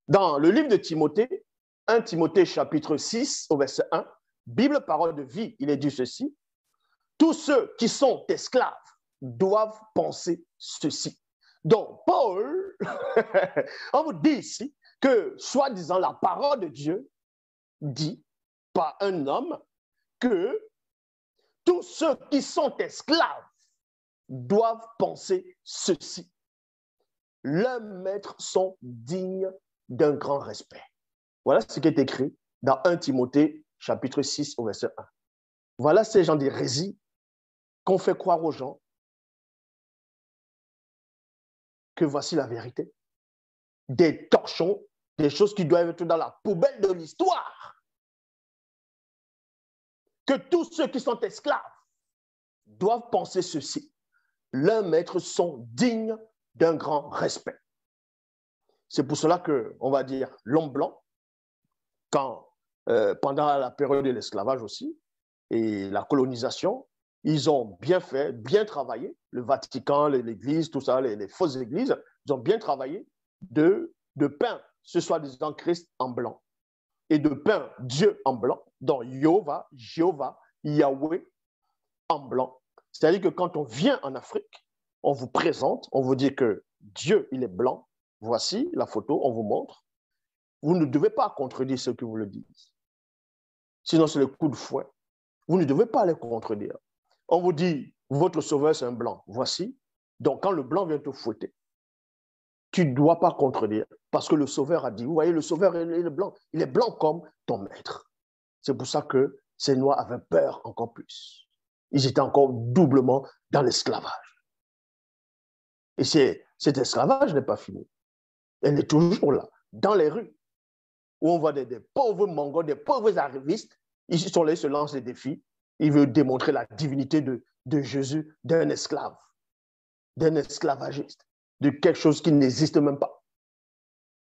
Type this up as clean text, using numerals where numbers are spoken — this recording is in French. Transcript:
Dans le livre de Timothée, 1 Timothée chapitre 6 au verset 1, Bible, parole de vie, il est dit ceci: tous ceux qui sont esclaves doivent penser ceci. Donc, Paul, on vous dit ici que, soi-disant, la parole de Dieu dit par un homme que tous ceux qui sont esclaves doivent penser ceci. Leurs maîtres sont dignes d'un grand respect. Voilà ce qui est écrit dans 1 Timothée, chapitre 6, au verset 1. Voilà ces gens d'hérésie qu'on fait croire aux gens que voici la vérité. Des torchons, des choses qui doivent être dans la poubelle de l'histoire. Que tous ceux qui sont esclaves doivent penser ceci. Leurs maîtres sont dignes d'un grand respect. C'est pour cela qu'on va dire l'homme blanc, pendant la période de l'esclavage aussi, et la colonisation, ils ont bien fait, bien travaillé, le Vatican, l'Église, tout ça, les fausses églises, ils ont bien travaillé de peindre ce soi-disant Christ en blanc et de peindre Dieu en blanc, donc Jéhovah, Yahweh en blanc. C'est-à-dire que quand on vient en Afrique, on vous présente, on vous dit que Dieu, il est blanc. Voici la photo, on vous montre. Vous ne devez pas contredire ceux qui vous le disent. Sinon, c'est le coup de fouet. Vous ne devez pas les contredire. On vous dit, votre sauveur, c'est un blanc. Voici. Donc, quand le blanc vient te fouetter, tu ne dois pas contredire. Parce que le sauveur a dit, vous voyez, le sauveur, il est blanc. Il est blanc comme ton maître. C'est pour ça que ces Noirs avaient peur encore plus. Ils étaient encore doublement dans l'esclavage. Et cet esclavage n'est pas fini. Elle est toujours là, dans les rues, où on voit des pauvres mongols, des pauvres arrivistes. Ils sont là, ils se lancent des défis. Ils veulent démontrer la divinité de Jésus, d'un esclave, d'un esclavagiste, de quelque chose qui n'existe même pas.